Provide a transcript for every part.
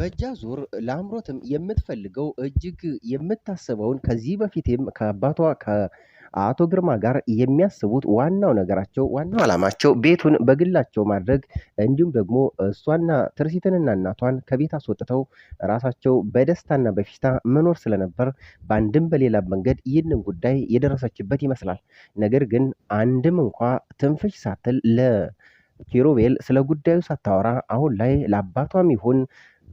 በእጃዙር ለአምሮትም የምትፈልገው እጅግ የምታስበውን ከዚህ በፊትም ከአባቷ ከአቶ ግርማ ጋር የሚያስቡት ዋናው ነገራቸው ዋናው ዓላማቸው ቤቱን በግላቸው ማድረግ እንዲሁም ደግሞ እሷና ትርሲትንና እናቷን ከቤት አስወጥተው ራሳቸው በደስታና በፊሽታ መኖር ስለነበር በአንድም በሌላ መንገድ ይህንን ጉዳይ የደረሰችበት ይመስላል። ነገር ግን አንድም እንኳ ትንፍሽ ሳትል ለኪሩቤል ስለ ጉዳዩ ሳታወራ አሁን ላይ ለአባቷም ይሁን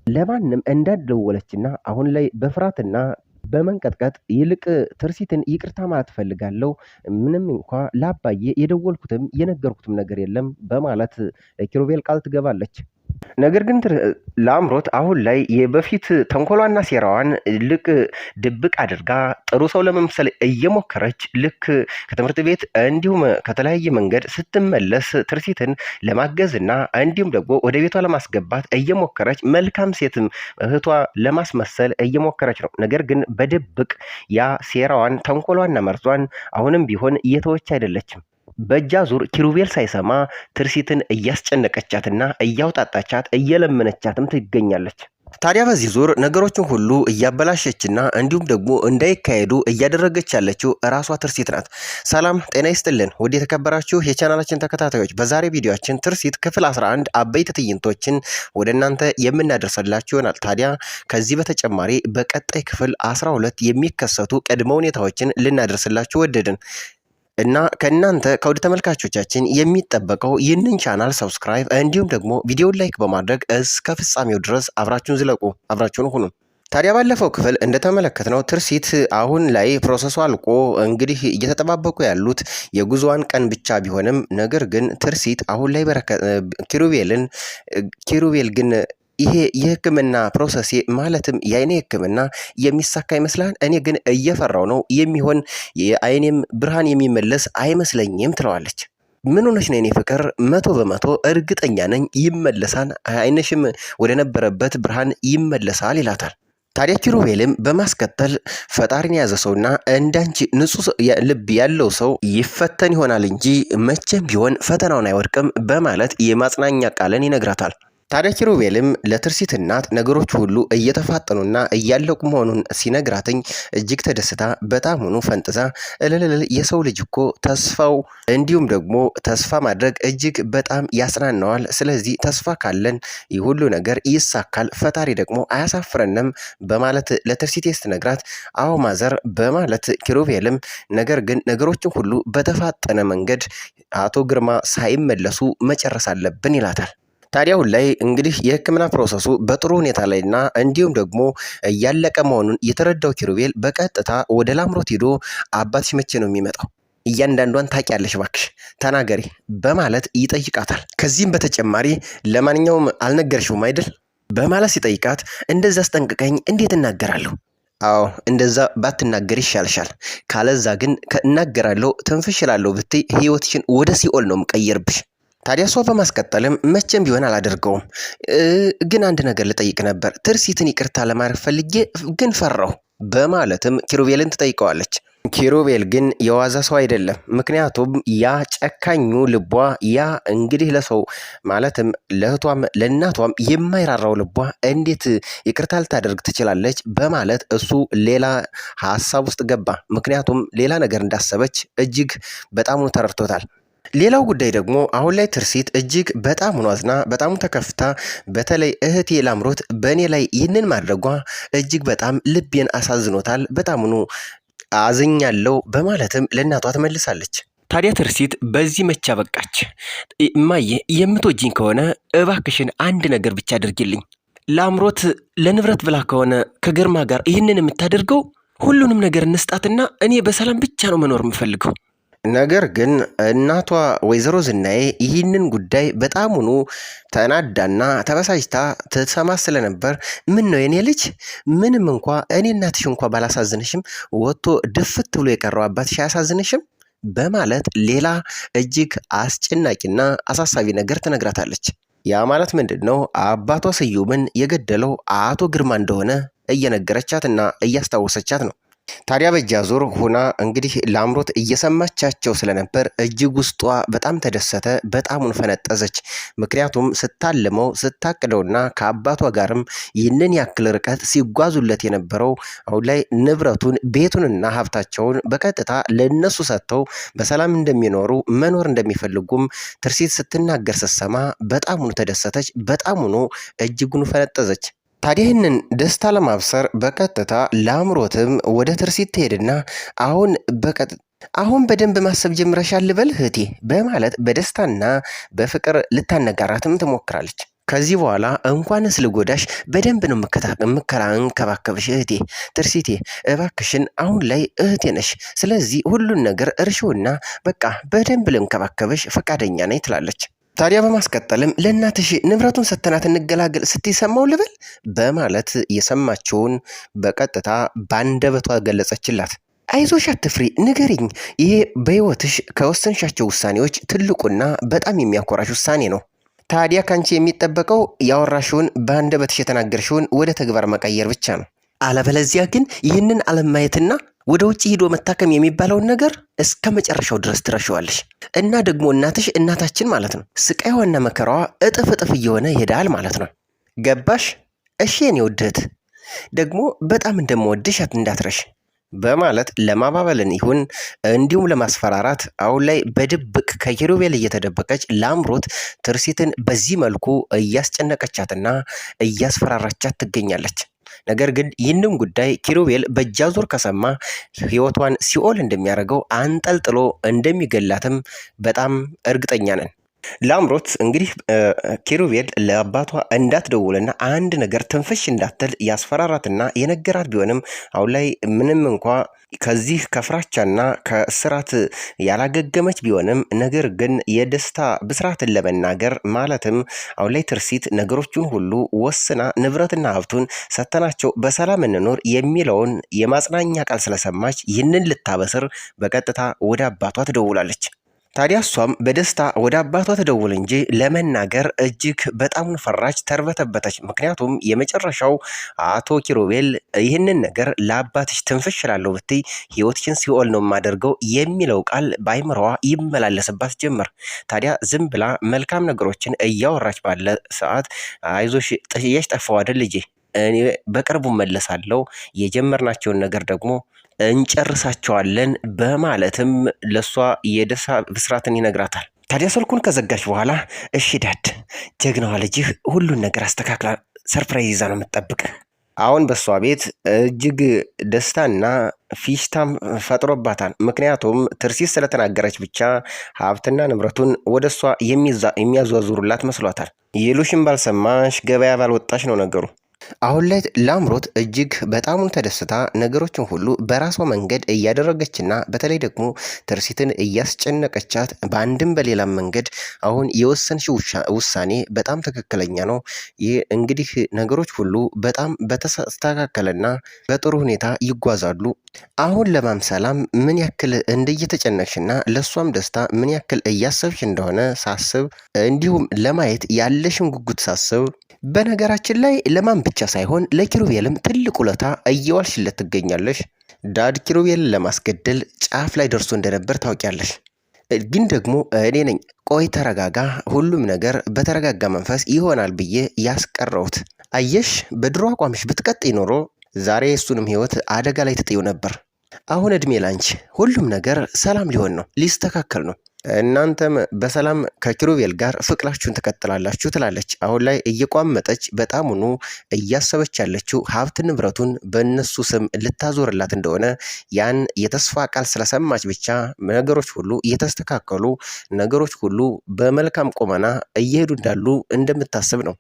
ለማንም እንዳልደወለችና አሁን ላይ በፍርሃትና በመንቀጥቀጥ ይልቅ ትርሲትን ይቅርታ ማለት ፈልጋለሁ፣ ምንም እንኳ ለአባዬ የደወልኩትም የነገርኩትም ነገር የለም በማለት ኪሩቤል ቃል ትገባለች። ነገር ግን ለአምሮት አሁን ላይ የበፊት ተንኮሏና ሴራዋን ልክ ድብቅ አድርጋ ጥሩ ሰው ለመምሰል እየሞከረች ልክ ከትምህርት ቤት እንዲሁም ከተለያየ መንገድ ስትመለስ ትርሲትን ለማገዝና እንዲሁም ደግሞ ወደ ቤቷ ለማስገባት እየሞከረች መልካም ሴትም እህቷ ለማስመሰል እየሞከረች ነው። ነገር ግን በድብቅ ያ ሴራዋን ተንኮሏና መርዟን አሁንም ቢሆን እየተወች አይደለችም። በእጃዙር ኪሩቤል ሳይሰማ ትርሲትን እያስጨነቀቻትና እያውጣጣቻት እየለመነቻትም ትገኛለች። ታዲያ በዚህ ዙር ነገሮችን ሁሉ እያበላሸችና እንዲሁም ደግሞ እንዳይካሄዱ እያደረገች ያለችው ራሷ ትርሲት ናት። ሰላም ጤና ይስጥልን ውድ የተከበራችሁ የቻናላችን ተከታታዮች፣ በዛሬ ቪዲዮአችን ትርሲት ክፍል 11 አበይት ትዕይንቶችን ወደ እናንተ የምናደርሰላችሁ ይሆናል። ታዲያ ከዚህ በተጨማሪ በቀጣይ ክፍል 12 የሚከሰቱ ቅድመ ሁኔታዎችን ልናደርስላችሁ ወደድን እና ከእናንተ ከውድ ተመልካቾቻችን የሚጠበቀው ይህንን ቻናል ሰብስክራይብ እንዲሁም ደግሞ ቪዲዮን ላይክ በማድረግ እስከ ፍጻሜው ድረስ አብራችሁን ዝለቁ፣ አብራችሁን ሁኑ። ታዲያ ባለፈው ክፍል እንደተመለከትነው ትርሲት አሁን ላይ ፕሮሰሱ አልቆ እንግዲህ እየተጠባበቁ ያሉት የጉዞዋን ቀን ብቻ ቢሆንም ነገር ግን ትርሲት አሁን ላይ ኪሩቤል ግን ይሄ የህክምና ፕሮሰስ ማለትም የአይኔ ህክምና የሚሳካ ይመስላል። እኔ ግን እየፈራው ነው የሚሆን የአይኔም ብርሃን የሚመለስ አይመስለኝም ትለዋለች። ምን ሆነሽ ነው የኔ ፍቅር? 100% እርግጠኛ ነኝ ይመለሳል፣ አይነሽም ወደ ነበረበት ብርሃን ይመለሳል ይላታል። ታዲያ ኪሩቤልም በማስከተል ፈጣሪን የያዘ ሰውና እንዳንቺ ንጹህ ልብ ያለው ሰው ይፈተን ይሆናል እንጂ መቼም ቢሆን ፈተናውን አይወድቅም በማለት የማጽናኛ ቃልን ይነግራታል። ታዲያ ኪሩቤልም ለትርሲት እናት ነገሮች ሁሉ እየተፋጠኑና እያለቁ መሆኑን ሲነግራትኝ እጅግ ተደስታ በጣም ሆኖ ፈንጥዛ እልልል የሰው ልጅ እኮ ተስፋው እንዲሁም ደግሞ ተስፋ ማድረግ እጅግ በጣም ያጽናናዋል። ስለዚህ ተስፋ ካለን ይህ ሁሉ ነገር ይሳካል፣ ፈጣሪ ደግሞ አያሳፍረንም በማለት ለትርሲት ስትነግራት አዎ ማዘር በማለት ኪሩቤልም ነገር ግን ነገሮችን ሁሉ በተፋጠነ መንገድ አቶ ግርማ ሳይመለሱ መጨረስ አለብን ይላታል። ታዲያ አሁን ላይ እንግዲህ የህክምና ፕሮሰሱ በጥሩ ሁኔታ ላይና እንዲሁም ደግሞ እያለቀ መሆኑን የተረዳው ኪሩቤል በቀጥታ ወደ ላምሮት ሄዶ አባትሽ መቼ ነው የሚመጣው? እያንዳንዷን ታውቂያለሽ እባክሽ ተናገሪ በማለት ይጠይቃታል። ከዚህም በተጨማሪ ለማንኛውም አልነገርሽውም አይደል በማለት ሲጠይቃት እንደዛ አስጠንቅቀኝ እንዴት እናገራለሁ? አዎ እንደዛ ባትናገር ይሻልሻል፣ ካለዛ ግን እናገራለሁ ትንፍሽ እላለሁ ብትይ ህይወትሽን ወደ ሲኦል ነው የምቀይርብሽ። ታዲያ እሷ በማስቀጠልም መቼም ቢሆን አላደርገውም፣ ግን አንድ ነገር ልጠይቅ ነበር፣ ትርሲትን ይቅርታ ለማድረግ ፈልጌ ግን ፈራሁ በማለትም ኪሩቤልን ትጠይቀዋለች። ኪሩቤል ግን የዋዛ ሰው አይደለም። ምክንያቱም ያ ጨካኙ ልቧ ያ እንግዲህ ለሰው ማለትም ለእህቷም ለእናቷም የማይራራው ልቧ እንዴት ይቅርታ ልታደርግ ትችላለች በማለት እሱ ሌላ ሀሳብ ውስጥ ገባ። ምክንያቱም ሌላ ነገር እንዳሰበች እጅግ በጣም ተረድቶታል። ሌላው ጉዳይ ደግሞ አሁን ላይ ትርሲት እጅግ በጣም አዝና በጣም ተከፍታ በተለይ እህቴ ላምሮት በእኔ ላይ ይህንን ማድረጓ እጅግ በጣም ልቤን አሳዝኖታል፣ በጣምኑ አዝኛለሁ በማለትም ለእናቷ ትመልሳለች። ታዲያ ትርሲት በዚህ መቻ በቃች። እማዬ የምትወጂኝ ከሆነ እባክሽን አንድ ነገር ብቻ አድርጊልኝ። ላምሮት ለንብረት ብላ ከሆነ ከግርማ ጋር ይህንን የምታደርገው ሁሉንም ነገር እንስጣትና እኔ በሰላም ብቻ ነው መኖር የምፈልገው። ነገር ግን እናቷ ወይዘሮ ዝናዬ ይህንን ጉዳይ በጣሙኑ ተናዳና ተበሳጭታ ትሰማ ስለነበር ምን ነው የኔ ልጅ ምንም እንኳ እኔ እናትሽ እንኳ ባላሳዝንሽም ወጥቶ ድፍት ብሎ የቀረው አባትሽ አያሳዝንሽም በማለት ሌላ እጅግ አስጨናቂና አሳሳቢ ነገር ትነግራታለች። ያ ማለት ምንድን ነው? አባቷ ስዩምን የገደለው አቶ ግርማ እንደሆነ እየነገረቻትና እያስታወሰቻት ነው። ታዲያ በእጃዙር ሆና እንግዲህ ለአምሮት እየሰማቻቸው ስለነበር እጅግ ውስጧ በጣም ተደሰተ፣ በጣሙን ፈነጠዘች። ምክንያቱም ስታልመው ስታቅደውና ከአባቷ ጋርም ይህንን ያክል ርቀት ሲጓዙለት የነበረው አሁን ላይ ንብረቱን ቤቱንና ሀብታቸውን በቀጥታ ለነሱ ሰጥተው በሰላም እንደሚኖሩ መኖር እንደሚፈልጉም ትርሲት ስትናገር ስትሰማ በጣሙኑ ተደሰተች፣ በጣሙኑ እጅጉን ፈነጠዘች። ታዲያ ይህንን ደስታ ለማብሰር በቀጥታ ለአምሮትም ወደ ትርሲት ትሄድና አሁን በደንብ ማሰብ ጀምረሻል ልበል እህቴ በማለት በደስታና በፍቅር ልታነጋራትም ትሞክራለች። ከዚህ በኋላ እንኳንስ ልጎዳሽ በደንብ ነው እንከባከብሽ እህቴ ትርሲቴ፣ እባክሽን አሁን ላይ እህቴ ነሽ። ስለዚህ ሁሉን ነገር እርሺውና በቃ በደንብ ልንከባከብሽ ፈቃደኛ ነኝ ትላለች። ታዲያ በማስቀጠልም ለእናትሽ ንብረቱን ሰተናት እንገላገል ስትሰማው ልበል በማለት የሰማችውን በቀጥታ ባንደበቷ ገለጸችላት። አይዞሽ አትፍሪ፣ ንገሪኝ። ይሄ በሕይወትሽ ከወሰንሻቸው ውሳኔዎች ትልቁና በጣም የሚያኮራሽ ውሳኔ ነው። ታዲያ ካንቺ የሚጠበቀው ያወራሽውን በአንደበትሽ የተናገርሽውን ወደ ተግባር መቀየር ብቻ ነው። አለበለዚያ ግን ይህንን አለማየትና ወደ ውጭ ሂዶ መታከም የሚባለውን ነገር እስከ መጨረሻው ድረስ ትረሺዋለሽ። እና ደግሞ እናታችን ማለት ነው ስቃይዋና መከራዋ እጥፍ እየሆነ ይሄዳል ማለት ነው። ገባሽ? እሺ የኔ ውድት፣ ደግሞ በጣም እንደምወድሽ እንዳትረሽ በማለት ለማባበልን ይሁን እንዲሁም ለማስፈራራት አሁን ላይ በድብቅ ከኪሩቤል እየተደበቀች ለአምሮት ትርሲትን በዚህ መልኩ እያስጨነቀቻትና እያስፈራራቻት ትገኛለች። ነገር ግን ይህንን ጉዳይ ኪሩቤል በእጃዙር ከሰማ ሕይወቷን ሲኦል እንደሚያደርገው አንጠልጥሎ እንደሚገላትም በጣም እርግጠኛ ነን። ለአምሮት እንግዲህ ኪሩቤል ለአባቷ እንዳትደውልና አንድ ነገር ትንፍሽ እንዳትል ያስፈራራትና የነገራት ቢሆንም አሁን ላይ ምንም እንኳ ከዚህ ከፍራቻና ከስራት ያላገገመች ቢሆንም ነገር ግን የደስታ ብስራትን ለመናገር ማለትም አሁን ላይ ትርሲት ነገሮቹን ሁሉ ወስና ንብረትና ሀብቱን ሰተናቸው በሰላም እንኖር የሚለውን የማጽናኛ ቃል ስለሰማች ይህንን ልታበስር በቀጥታ ወደ አባቷ ትደውላለች። ታዲያ እሷም በደስታ ወደ አባቷ ትደውል እንጂ ለመናገር እጅግ በጣም ፈራች፣ ተርበተበተች። ምክንያቱም የመጨረሻው አቶ ኪሩቤል ይህንን ነገር ለአባትሽ ትንፍሽ እላለሁ ብትይ ሕይወትሽን ሲኦል ነው የማደርገው የሚለው ቃል በአይምሮዋ ይመላለስባት ጀመር። ታዲያ ዝም ብላ መልካም ነገሮችን እያወራች ባለ ሰዓት አይዞሽ ጥዬሽ ጠፋሁ አይደል ልጄ፣ እኔ በቅርቡ መለሳለሁ፣ የጀመርናቸውን ነገር ደግሞ እንጨርሳቸዋለን በማለትም ለሷ የደስታ ብስራትን ይነግራታል። ታዲያ ስልኩን ከዘጋች በኋላ እሺ ዳድ፣ ጀግናዋ ልጅህ ሁሉን ነገር አስተካክላ ሰርፕራይዝ ይዛ ነው የምትጠብቅ። አሁን በሷ ቤት እጅግ ደስታና ፊሽታም ፈጥሮባታል። ምክንያቱም ትርሲት ስለተናገረች ብቻ ሀብትና ንብረቱን ወደ እሷ የሚያዟዙሩላት መስሏታል። ይሉሽን ባልሰማሽ ገበያ ባልወጣሽ ነው ነገሩ። አሁን ላይ ለአምሮት እጅግ በጣሙን ተደስታ ነገሮችን ሁሉ በራሷ መንገድ እያደረገችና በተለይ ደግሞ ትርሲትን እያስጨነቀቻት በአንድም በሌላም መንገድ አሁን የወሰንሽ ውሳኔ በጣም ትክክለኛ ነው። ይህ እንግዲህ ነገሮች ሁሉ በጣም በተስተካከለና በጥሩ ሁኔታ ይጓዛሉ። አሁን ለማምሰላም ምን ያክል እንደየተጨነቅሽና ለእሷም ደስታ ምን ያክል እያሰብሽ እንደሆነ ሳስብ እንዲሁም ለማየት ያለሽን ጉጉት ሳስብ በነገራችን ላይ ለማን ብቻ ሳይሆን ለኪሩቤልም ትልቅ ውለታ እየዋልሽለት ትገኛለሽ። ዳድ ኪሩቤልን ለማስገደል ጫፍ ላይ ደርሶ እንደነበር ታውቂያለሽ። ግን ደግሞ እኔ ነኝ ቆይ ተረጋጋ፣ ሁሉም ነገር በተረጋጋ መንፈስ ይሆናል ብዬ ያስቀረውት። አየሽ፣ በድሮ አቋምሽ ብትቀጥይ ኖሮ ዛሬ እሱንም ሕይወት አደጋ ላይ ትጥዩ ነበር። አሁን እድሜ ላንቺ፣ ሁሉም ነገር ሰላም ሊሆን ነው፣ ሊስተካከል ነው። እናንተም በሰላም ከኪሩቤል ጋር ፍቅራችሁን ትቀጥላላችሁ ትላለች። አሁን ላይ እየቋመጠች በጣሙኑ እያሰበች ያለችው ሀብት ንብረቱን በእነሱ ስም ልታዞርላት እንደሆነ ያን የተስፋ ቃል ስለሰማች ብቻ ነገሮች ሁሉ እየተስተካከሉ ነገሮች ሁሉ በመልካም ቁመና እየሄዱ እንዳሉ እንደምታስብ ነው።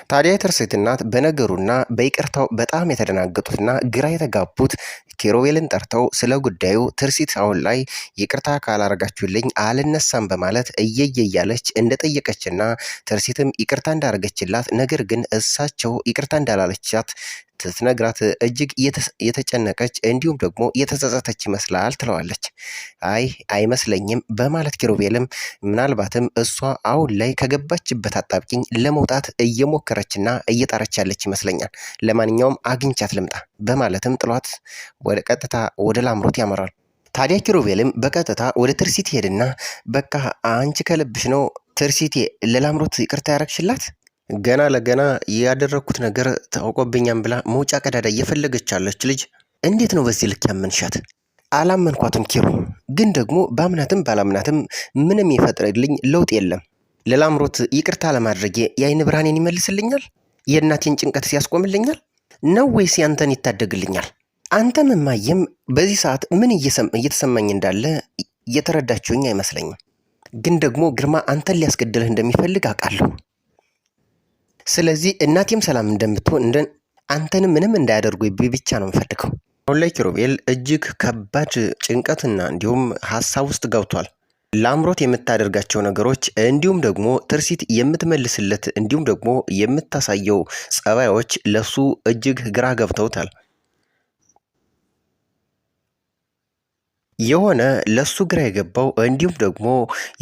ታዲያ የትርሲት እናት በነገሩና በይቅርታው በጣም የተደናገጡትና ግራ የተጋቡት ኪሩቤልን ጠርተው ስለ ጉዳዩ ትርሲት አሁን ላይ ይቅርታ ካላረጋችሁልኝ አልነሳም በማለት እየየ እያለች እንደጠየቀችና ትርሲትም ይቅርታ እንዳረገችላት ነገር ግን እሳቸው ይቅርታ እንዳላለቻት ስትነግራት እጅግ የተጨነቀች እንዲሁም ደግሞ የተጸጸተች ይመስላል ትለዋለች። አይ አይመስለኝም በማለት ኪሩቤልም ምናልባትም እሷ አሁን ላይ ከገባችበት አጣብቂኝ ለመውጣት እየሞከረችና እየጣረች ያለች ይመስለኛል። ለማንኛውም አግኝቻት ልምጣ በማለትም ጥሏት ወደ ቀጥታ ወደ ላምሮት ያመራል። ታዲያ ኪሩቤልም በቀጥታ ወደ ትርሲት ሄድና በቃ አንቺ ከልብሽ ነው ትርሲቴ ለላምሮት ይቅርታ ያረግሽላት? ገና ለገና ያደረግኩት ነገር ታውቆብኛም ብላ መውጫ ቀዳዳ እየፈለገች ያለች ልጅ እንዴት ነው በዚህ ልክ ያመንሻት? አላመንኳትም ኪሩ፣ ግን ደግሞ ባምናትም ባላምናትም ምንም ይፈጥርልኝ ለውጥ የለም። ለላምሮት ይቅርታ ለማድረጌ የአይን ብርሃኔን ይመልስልኛል? የእናቴን ጭንቀት ሲያስቆምልኛል ነው ወይስ ያንተን ይታደግልኛል? አንተም እማዬም በዚህ ሰዓት ምን እየተሰማኝ እንዳለ እየተረዳችሁኝ አይመስለኝም። ግን ደግሞ ግርማ አንተን ሊያስገድልህ እንደሚፈልግ አውቃለሁ። ስለዚህ እናቴም ሰላም እንደምትሆን አንተንም ምንም እንዳያደርጉ ብቻ ነው የምፈልገው። አሁን ላይ ኪሩቤል እጅግ ከባድ ጭንቀትና እንዲሁም ሀሳብ ውስጥ ገብቷል። ላምሮት የምታደርጋቸው ነገሮች እንዲሁም ደግሞ ትርሲት የምትመልስለት እንዲሁም ደግሞ የምታሳየው ጸባዮች ለሱ እጅግ ግራ ገብተውታል። የሆነ ለሱ ግራ የገባው እንዲሁም ደግሞ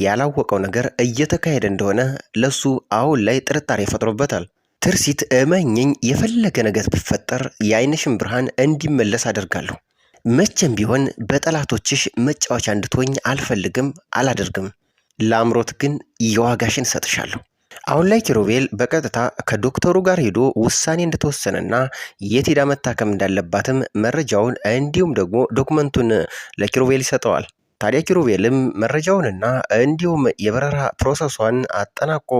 ያላወቀው ነገር እየተካሄደ እንደሆነ ለሱ አሁን ላይ ጥርጣሬ ፈጥሮበታል። ትርሲት እመኝኝ፣ የፈለገ ነገር ቢፈጠር የአይንሽን ብርሃን እንዲመለስ አደርጋለሁ። መቼም ቢሆን በጠላቶችሽ መጫወቻ እንድትሆኝ አልፈልግም፣ አላደርግም። ላምሮት ግን የዋጋሽን እሰጥሻለሁ። አሁን ላይ ኪሩቤል በቀጥታ ከዶክተሩ ጋር ሄዶ ውሳኔ እንደተወሰነና የት ሄዳ መታከም እንዳለባትም መረጃውን እንዲሁም ደግሞ ዶክመንቱን ለኪሩቤል ይሰጠዋል። ታዲያ ኪሩቤልም መረጃውንና እንዲሁም የበረራ ፕሮሰሷን አጠናቆ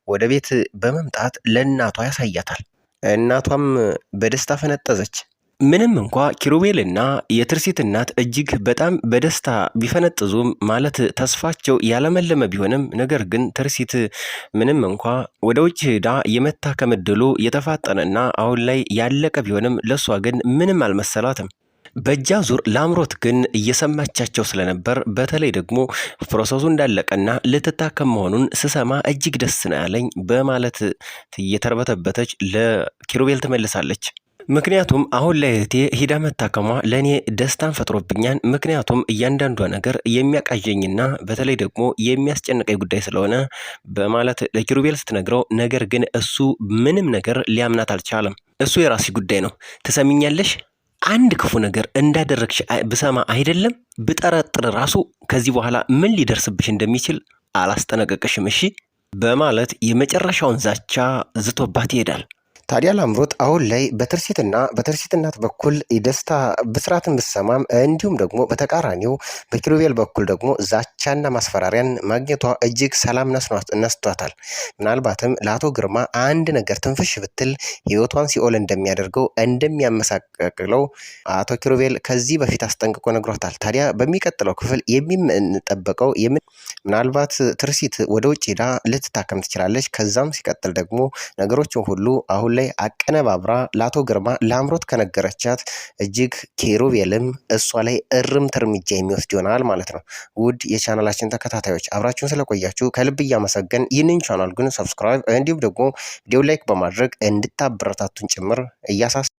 ወደ ቤት በመምጣት ለእናቷ ያሳያታል። እናቷም በደስታ ፈነጠዘች። ምንም እንኳ ኪሩቤልና የትርሲት እናት እጅግ በጣም በደስታ ቢፈነጥዙም ማለት ተስፋቸው ያለመለመ ቢሆንም ነገር ግን ትርሲት ምንም እንኳ ወደ ውጭ ሄዳ የመታከም ዕድሉ የተፋጠነና አሁን ላይ ያለቀ ቢሆንም ለእሷ ግን ምንም አልመሰላትም። በእጃ ዙር ላምሮት ግን እየሰማቻቸው ስለነበር በተለይ ደግሞ ፕሮሰሱ እንዳለቀና ልትታከም መሆኑን ስሰማ እጅግ ደስ ነው ያለኝ በማለት እየተርበተበተች ለኪሩቤል ትመልሳለች። ምክንያቱም አሁን ላይ እህቴ ሂዳ መታከሟ ለእኔ ደስታን ፈጥሮብኛል። ምክንያቱም እያንዳንዷ ነገር የሚያቃዠኝና በተለይ ደግሞ የሚያስጨንቀኝ ጉዳይ ስለሆነ በማለት ለኪሩቤል ስትነግረው፣ ነገር ግን እሱ ምንም ነገር ሊያምናት አልቻለም። እሱ የራስሽ ጉዳይ ነው፣ ትሰሚኛለሽ? አንድ ክፉ ነገር እንዳደረግሽ ብሰማ አይደለም ብጠረጥር ራሱ ከዚህ በኋላ ምን ሊደርስብሽ እንደሚችል አላስጠነቀቅሽም፣ እሺ? በማለት የመጨረሻውን ዛቻ ዝቶባት ይሄዳል። ታዲያ ላምሮት አሁን ላይ በትርሲት እናት በኩል የደስታ ብስራትን ብሰማም እንዲሁም ደግሞ በተቃራኒው በኪሩቤል በኩል ደግሞ ዛቻና ማስፈራሪያን ማግኘቷ እጅግ ሰላም ነስቷታል። ምናልባትም ለአቶ ግርማ አንድ ነገር ትንፍሽ ብትል ሕይወቷን ሲኦል እንደሚያደርገው እንደሚያመሳቅለው አቶ ኪሩቤል ከዚህ በፊት አስጠንቅቆ ነግሯታል። ታዲያ በሚቀጥለው ክፍል የሚጠበቀው ምናልባት ትርሲት ወደ ውጭ ሄዳ ልትታከም ትችላለች። ከዛም ሲቀጥል ደግሞ ነገሮችን ሁሉ አሁን ላይ አቀነባብራ ለአቶ ግርማ ላምሮት ከነገረቻት እጅግ ኪሩቤልም እሷ ላይ እርምት እርምጃ የሚወስድ ይሆናል ማለት ነው። ውድ የቻናላችን ተከታታዮች አብራችሁን ስለቆያችሁ ከልብ እያመሰገን ይህንን ቻናል ግን ሰብስክራይብ እንዲሁም ደግሞ ቪዲዮ ላይክ በማድረግ እንድታበረታቱን ጭምር እያሳስ